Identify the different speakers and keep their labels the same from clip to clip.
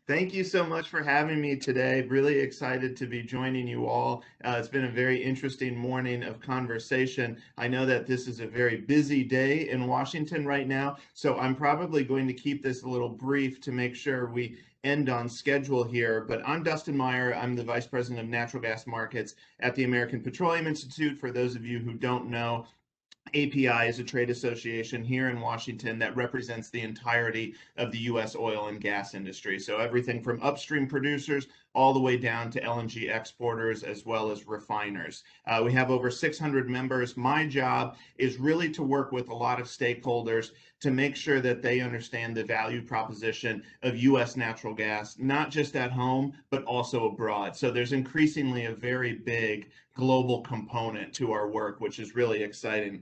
Speaker 1: Thank you so much for having me today. Really excited to be joining you all. It's been a very interesting morning of conversation. I know that this is a very busy day in Washington right now, so I'm probably going to keep this a little brief to make sure we end on schedule here. But I'm Dustin Meyer. I'm the Vice President of Natural Gas Markets at the American Petroleum Institute. For those of you who don't know, API is a trade association here in Washington that represents the entirety of the U.S. oil and gas industry. So everything from upstream producers all the way down to LNG exporters as well as refiners. We have over 600 members. My job is really to work with a lot of stakeholders to make sure that they understand the value proposition of U.S. natural gas, not just at home, but also abroad. So there's increasingly a very big global component to our work, which is really exciting.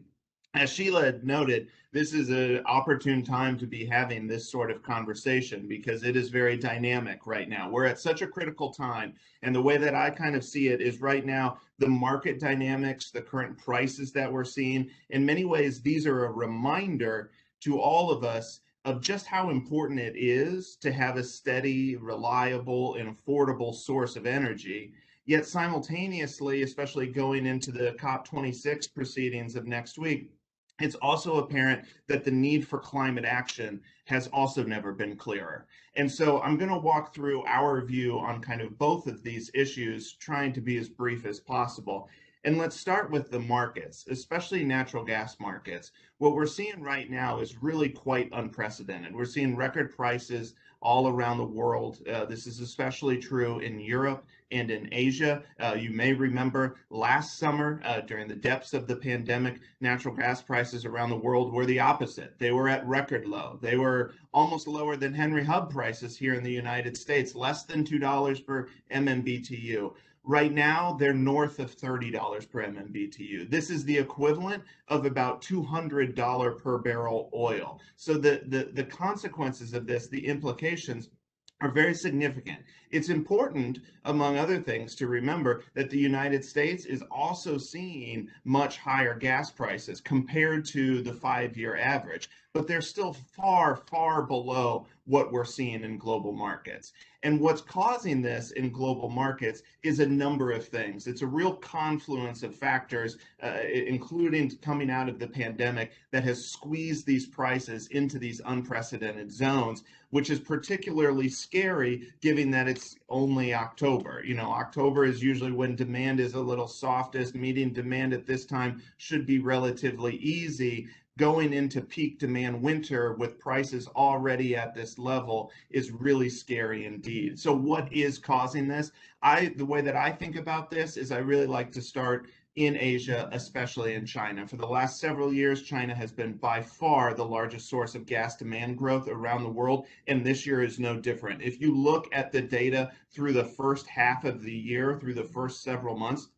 Speaker 1: As Sheila had noted, this is an opportune time to be having this sort of conversation because it is very dynamic right now. We're at such a critical time. And the way that I kind of see it is right now, the market dynamics, the current prices that we're seeing, in many ways, these are a reminder to all of us of just how important it is to have a steady, reliable, and affordable source of energy. Yet simultaneously, especially going into the COP26 proceedings of next week, it's also apparent that the need for climate action has also never been clearer. And so I'm going to walk through our view on kind of both of these issues, trying to be as brief as possible. And let's start with the markets, especially natural gas markets. What we're seeing right now is really quite unprecedented. We're seeing record prices all around the world. This is especially true in Europe and in Asia. You may remember last summer, during the depths of the pandemic, natural gas prices around the world were the opposite. They were at record low. They were almost lower than Henry Hub prices here in the United States, less than $2 per MMBTU. Right now, they're north of $30 per MMBTU. This is the equivalent of about $200 per barrel oil. So the consequences of this, the implications, are very significant. It's important, among other things, to remember that the United States is also seeing much higher gas prices compared to the 5-year average, but they're still far, far below what we're seeing in global markets. And what's causing this in global markets is a number of things. It's a real confluence of factors, including coming out of the pandemic, that has squeezed these prices into these unprecedented zones, which is particularly scary given that it's only October. You know, October is usually when demand is a little softest. Meeting demand at this time should be relatively easy. Going into peak demand winter with prices already at this level is really scary indeed. So what is causing this? The way that I think about this is I really like to start in Asia, especially in China. For the last several years, China has been by far the largest source of gas demand growth around the world, and this year is no different. If you look at the data through the first half of the year, through the first several months,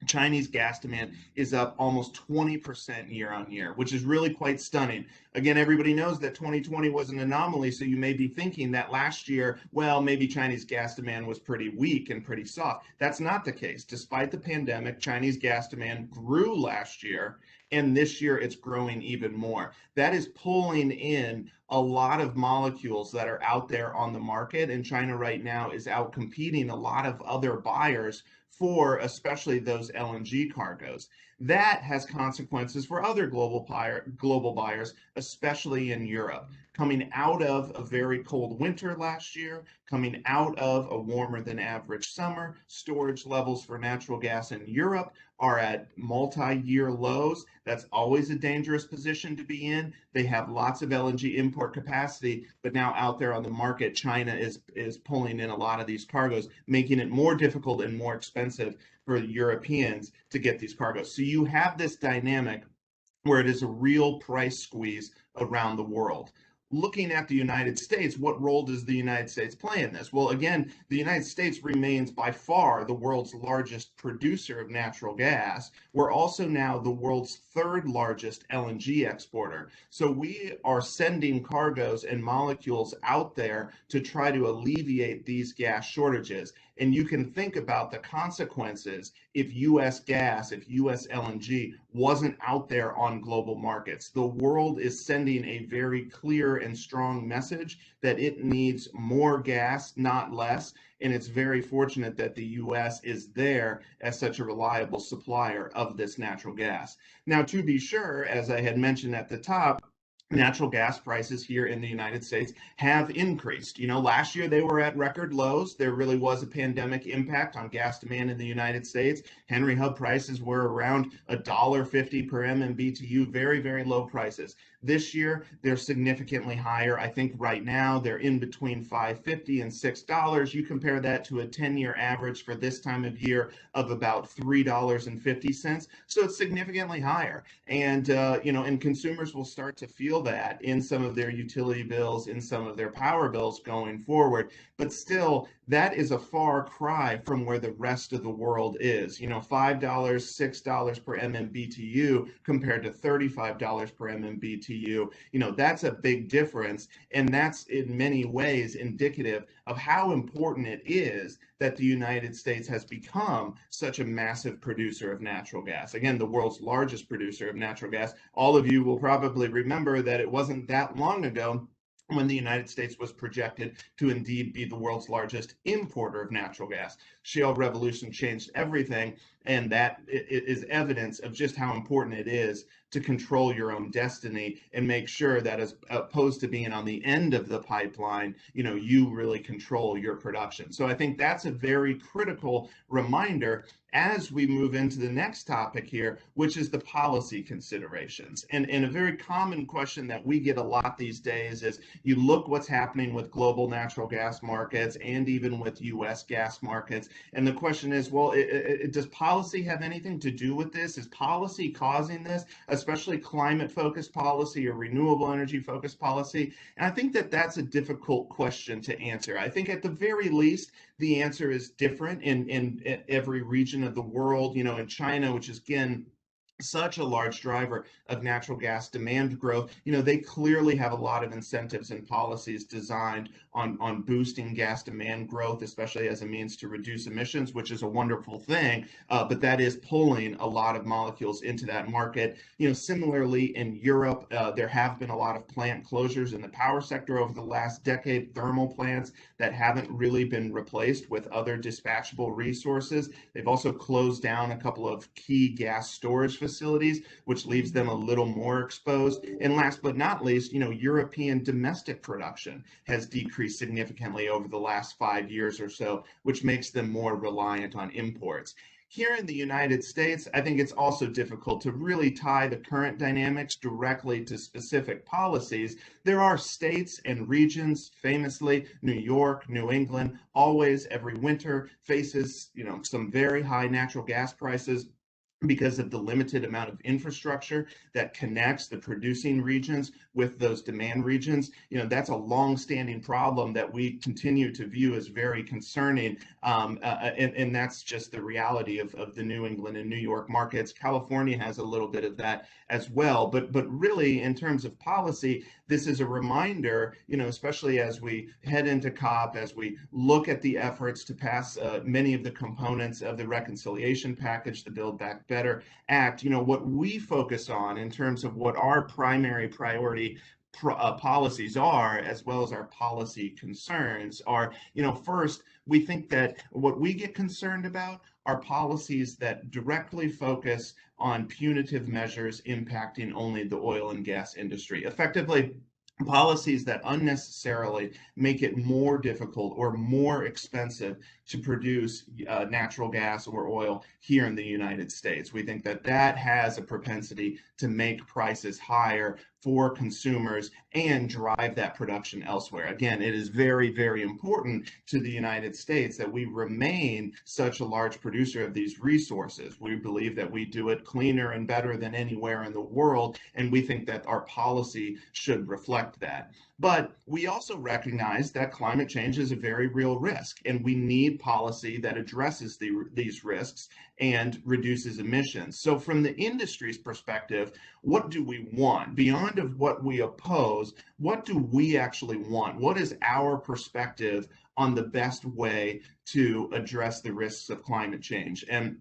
Speaker 1: Chinese gas demand is up almost 20% year on year, which is really quite stunning. Again, everybody knows that 2020 was an anomaly, so you may be thinking that last year, well, maybe Chinese gas demand was pretty weak and pretty soft. That's not the case. Despite the pandemic, Chinese gas demand grew last year, and this year it's growing even more. That is pulling in a lot of molecules that are out there on the market, and China right now is out competing a lot of other buyers for especially those LNG cargoes. That has consequences for other global buyers, especially in Europe. Coming out of a very cold winter last year, coming out of a warmer than average summer, storage levels for natural gas in Europe are at multi-year lows. That's always a dangerous position to be in. They have lots of LNG import capacity, but now out there on the market, China is pulling in a lot of these cargoes, making it more difficult and more expensive for Europeans to get these cargoes. So you have this dynamic where it is a real price squeeze around the world. Looking at the United States, what role does the United States play in this? Well, again, the United States remains by far the world's largest producer of natural gas. We're also now the world's third largest LNG exporter. So we are sending cargoes and molecules out there to try to alleviate these gas shortages. And you can think about the consequences if US gas, if US LNG wasn't out there on global markets. The world is sending a very clear and strong message that it needs more gas, not less. And it's very fortunate that the U.S. is there as such a reliable supplier of this natural gas. Now, to be sure, as I had mentioned at the top, natural gas prices here in the United States have increased. Last year they were at record lows. There really was a pandemic impact on gas demand in the United States. Henry Hub prices were around $1.50 per MMBTU, very, very low prices. This year they're significantly higher. I think right now they're in between $5.50 and $6. You compare that to a 10-year average for this time of year of about $3.50. So it's significantly higher. And consumers will start to feel that in some of their utility bills, in some of their power bills going forward. But still, that is a far cry from where the rest of the world is. $5, $6 per MMBTU compared to $35 per MMBTU. That's a big difference. And that's in many ways indicative of how important it is that the United States has become such a massive producer of natural gas. Again, the world's largest producer of natural gas. All of you will probably remember that it wasn't that long ago when the United States was projected to indeed be the world's largest importer of natural gas. Shale revolution changed everything, and that is evidence of just how important it is to control your own destiny and make sure that, as opposed to being on the end of the pipeline, you really control your production. So I think that's a very critical reminder as we move into the next topic here, which is the policy considerations. And a very common question that we get a lot these days is, you look what's happening with global natural gas markets and even with U.S. gas markets. And the question is, well, does policy have anything to do with this? Is policy causing this, especially climate-focused policy or renewable energy-focused policy? And I think that that's a difficult question to answer. I think at the very least, the answer is different in every region of the world. In China, which is, again, such a large driver of natural gas demand growth, they clearly have a lot of incentives and policies designed on boosting gas demand growth, especially as a means to reduce emissions, which is a wonderful thing. But that is pulling a lot of molecules into that market. Similarly in Europe, there have been a lot of plant closures in the power sector over the last decade, thermal plants that haven't really been replaced with other dispatchable resources. They've also closed down a couple of key gas storage facilities, which leaves them a little more exposed. And last but not least, European domestic production has decreased significantly over the last 5 years or so, which makes them more reliant on imports. Here in the United States, I think it's also difficult to really tie the current dynamics directly to specific policies. There are states and regions, famously New York, New England, always every winter faces, some very high natural gas prices because of the limited amount of infrastructure that connects the producing regions with those demand regions. That's a long-standing problem that we continue to view as very concerning, and that's just the reality of the New England and New York markets. California has a little bit of that as well, but really, in terms of policy, this is a reminder, especially as we head into COP, as we look at the efforts to pass many of the components of the reconciliation package, the Build Back Better Act. What we focus on in terms of what our primary priority policies are, as well as our policy concerns are, first, we think that what we get concerned about are policies that directly focus on punitive measures impacting only the oil and gas industry. Effectively, policies that unnecessarily make it more difficult or more expensive to produce natural gas or oil here in the United States. We think that that has a propensity to make prices higher for consumers and drive that production elsewhere. Again, it is very, very important to the United States that we remain such a large producer of these resources. We believe that we do it cleaner and better than anywhere in the world, and we think that our policy should reflect that. But we also recognize that climate change is a very real risk, and we need policy that addresses these risks and reduces emissions. So from the industry's perspective, what do we want? Beyond of what we oppose, what do we actually want? What is our perspective on the best way to address the risks of climate change? And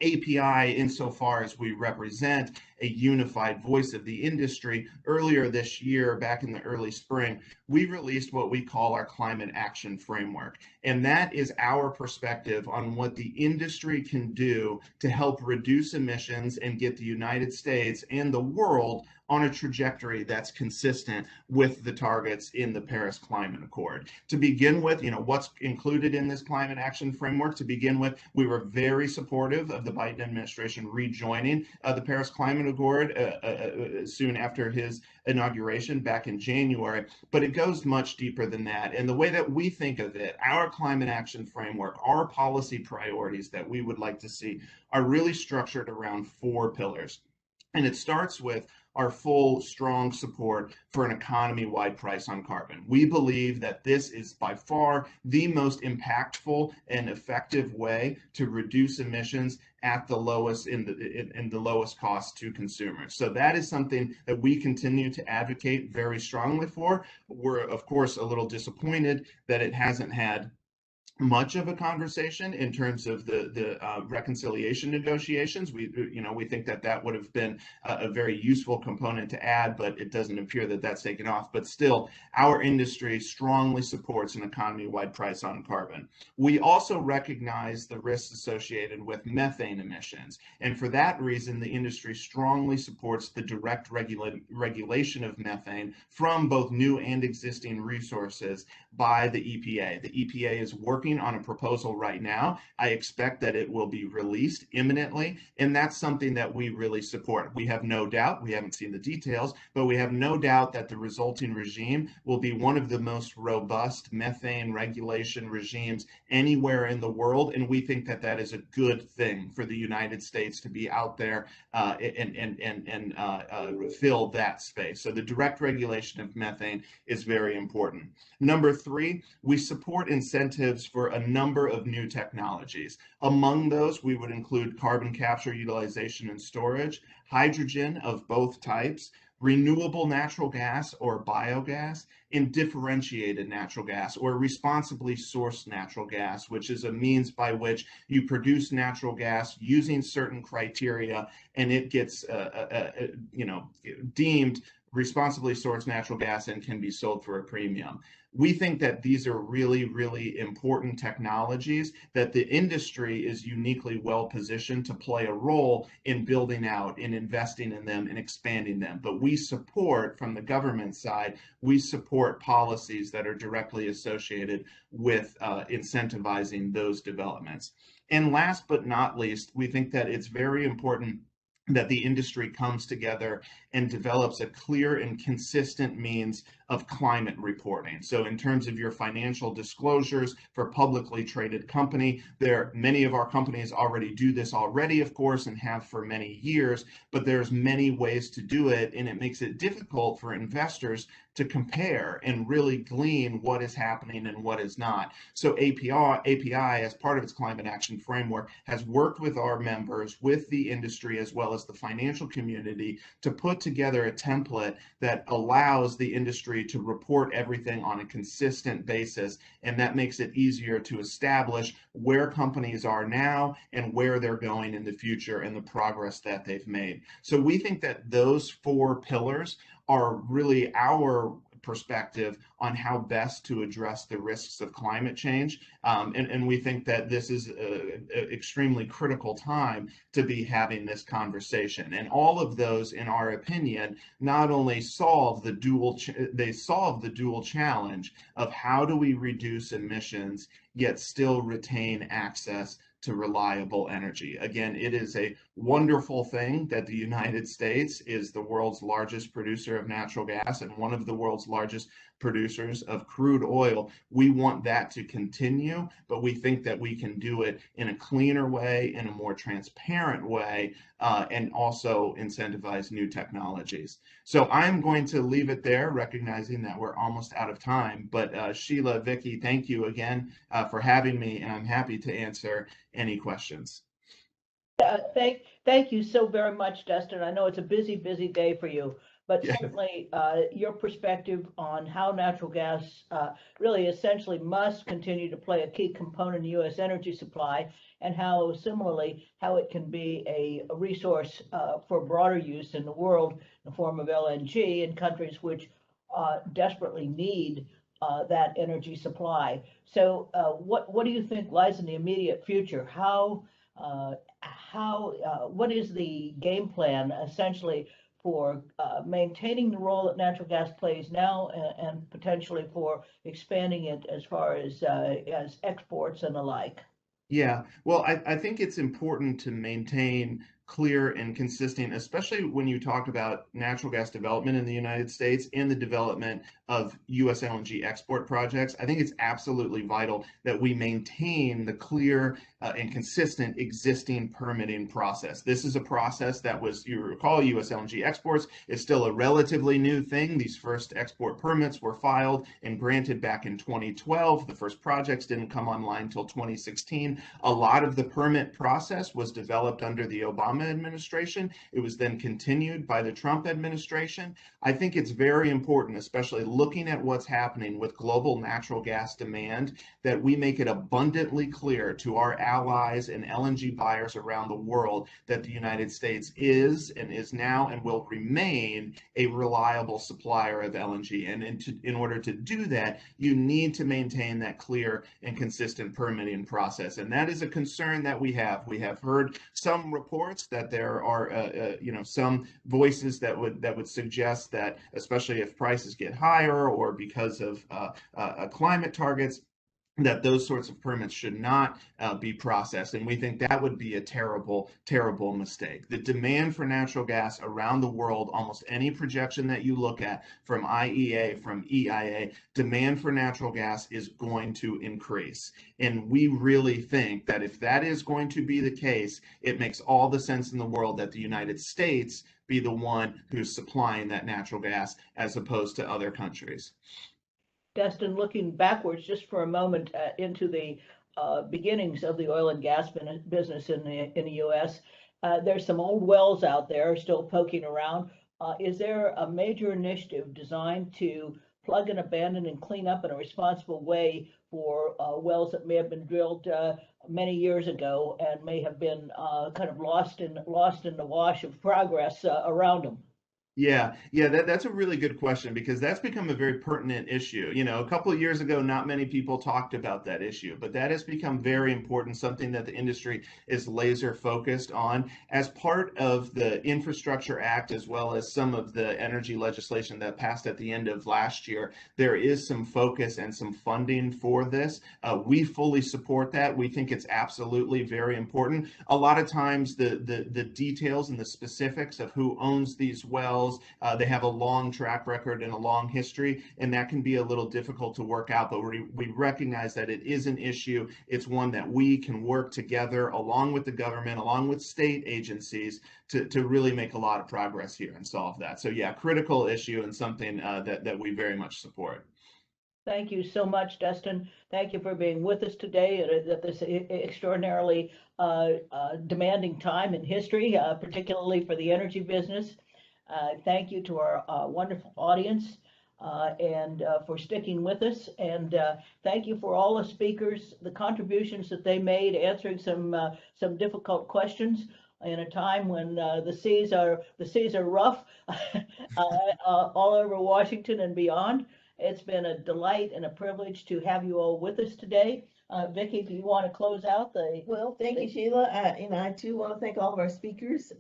Speaker 1: API, insofar as we represent a unified voice of the industry, earlier this year, back in the early spring, we released what we call our climate action framework. And that is our perspective on what the industry can do to help reduce emissions and get the United States and the world on a trajectory that's consistent with the targets in the Paris Climate Accord. To begin with, what's included in this climate action framework? To begin with, we were very supportive of the Biden administration rejoining the Paris Climate Accord soon after his inauguration back in January, but it goes much deeper than that. And the way that we think of it, our climate action framework, our policy priorities that we would like to see are really structured around 4 pillars. And it starts with our full, strong support for an economy-wide price on carbon. We believe that this is by far the most impactful and effective way to reduce emissions at the lowest in the lowest cost to consumers. So that is something that we continue to advocate very strongly for. We're of course a little disappointed that it hasn't had much of a conversation in terms of the reconciliation negotiations. We think that would have been a very useful component to add, but it doesn't appear that that's taken off. But still, our industry strongly supports an economy-wide price on carbon. We also recognize the risks associated with methane emissions, and for that reason, the industry strongly supports the direct regulation of methane from both new and existing resources by the EPA. The EPA is working on a proposal right now. I expect that it will be released imminently, and that's something that we really support. We have no doubt, we haven't seen the details, but we have no doubt that the resulting regime will be one of the most robust methane regulation regimes anywhere in the world, and we think that that is a good thing for the United States to be out there and fill that space. So the direct regulation of methane is very important. Number 3, we support incentives for a number of new technologies. Among those, we would include carbon capture, utilization, and storage, hydrogen of both types, renewable natural gas or biogas, and differentiated natural gas or responsibly sourced natural gas, which is a means by which you produce natural gas using certain criteria and it gets deemed responsibly sourced natural gas and can be sold for a premium. We think that these are really, really important technologies that the industry is uniquely well positioned to play a role in building out, in investing in them, and expanding them. But we support, from the government side, we support policies that are directly associated with incentivizing those developments. And last but not least, we think that it's very important that the industry comes together and develops a clear and consistent means of climate reporting. So in terms of your financial disclosures for publicly traded company, many of our companies already do this already, of course, and have for many years, but there's many ways to do it, and it makes it difficult for investors to compare and really glean what is happening and what is not. So API, as part of its climate action framework, has worked with our members, with the industry, as well as the financial community to put together a template that allows the industry to report everything on a consistent basis, and that makes it easier to establish where companies are now and where they're going in the future and the progress that they've made. So we think that those 4 pillars are really our perspective on how best to address the risks of climate change. And we think that this is an extremely critical time to be having this conversation. And all of those, in our opinion, not only solve the dual challenge of how do we reduce emissions, yet still retain access to reliable energy. Again, it is a wonderful thing that the United States is the world's largest producer of natural gas and one of the world's largest producers of crude oil. We want that to continue, but we think that we can do it in a cleaner way, in a more transparent way, and also incentivize new technologies. So I'm going to leave it there, recognizing that we're almost out of time. But Sheila, Vicky, thank you again for having me, and I'm happy to answer any questions.
Speaker 2: Thank you so very much, Dustin. I know it's a busy day for you, but
Speaker 1: Yeah.
Speaker 2: certainly your perspective on how natural gas really essentially must continue to play a key component in the U.S. energy supply, and how similarly how it can be a resource for broader use in the world in the form of LNG in countries which desperately need that energy supply. So what do you think lies in the immediate future? What is the game plan essentially for maintaining the role that natural gas plays now, and potentially for expanding it as far as exports and the like?
Speaker 1: Yeah, well, I think it's important to maintain clear and consistent, especially when you talk about natural gas development in the United States and the development of U.S. LNG export projects. I think it's absolutely vital that we maintain the clear and consistent existing permitting process. This is a process that was, you recall, U.S. LNG exports is still a relatively new thing. These first export permits were filed and granted back in 2012. The first projects didn't come online until 2016. A lot of the permit process was developed under the Obama administration. It was then continued by the Trump administration. I think it's very important, especially looking at what's happening with global natural gas demand, that we make it abundantly clear to our allies and LNG buyers around the world that the United States is and is now and will remain a reliable supplier of LNG. And in order to do that, you need to maintain that clear and consistent permitting process. And that is a concern that we have. We have heard some reports that there are, some voices that would suggest that, especially if prices get higher or because of climate targets, that those sorts of permits should not be processed. And we think that would be a terrible, terrible mistake. The demand for natural gas around the world, almost any projection that you look at from IEA, from EIA, demand for natural gas is going to increase. And we really think that if that is going to be the case, it makes all the sense in the world that the United States be the one who's supplying that natural gas as opposed to other countries.
Speaker 2: Dustin, looking backwards just for a moment into the beginnings of the oil and gas business in the U.S., there's some old wells out there still poking around. Is there a major initiative designed to plug and abandon and clean up in a responsible way for wells that may have been drilled many years ago and may have been kind of lost in the wash of progress around them?
Speaker 1: Yeah, that's a really good question because that's become a very pertinent issue. You know, a couple of years ago, not many people talked about that issue, but that has become very important, something that the industry is laser focused on. As part of the Infrastructure Act, as well as some of the energy legislation that passed at the end of last year, there is some focus and some funding for this. We fully support that. We think it's absolutely very important. A lot of times, the details and the specifics of who owns these wells, they have a long track record and a long history, and that can be a little difficult to work out, but we recognize that it is an issue. It's one that we can work together along with the government, along with state agencies to really make a lot of progress here and solve that. So yeah, critical issue and something that we very much support.
Speaker 2: Thank you so much, Dustin. Thank you for being with us today at this extraordinarily demanding time in history, particularly for the energy business. Thank you to our wonderful audience and for sticking with us. And thank you for all the speakers, the contributions that they made, answering some difficult questions in a time when the seas are rough all over Washington and beyond. It's been a delight and a privilege to have you all with us today. Vicki, do you want to close out the?
Speaker 3: Well, thank you, Sheila. I too want to thank all of our speakers.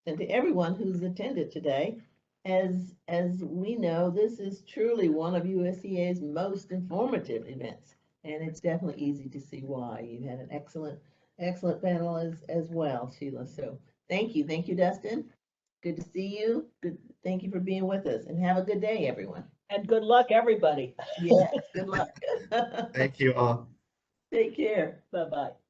Speaker 3: And to everyone who's attended today. As we know, this is truly one of USEA's most informative events, and it's definitely easy to see why. You had an excellent panel as well, Sheila. So thank you, Dustin. Good to see you. Thank you for being with us, and have a good day, everyone.
Speaker 2: And good luck, everybody.
Speaker 3: Yes, good luck.
Speaker 1: Thank you all.
Speaker 3: Take care.
Speaker 2: Bye-bye.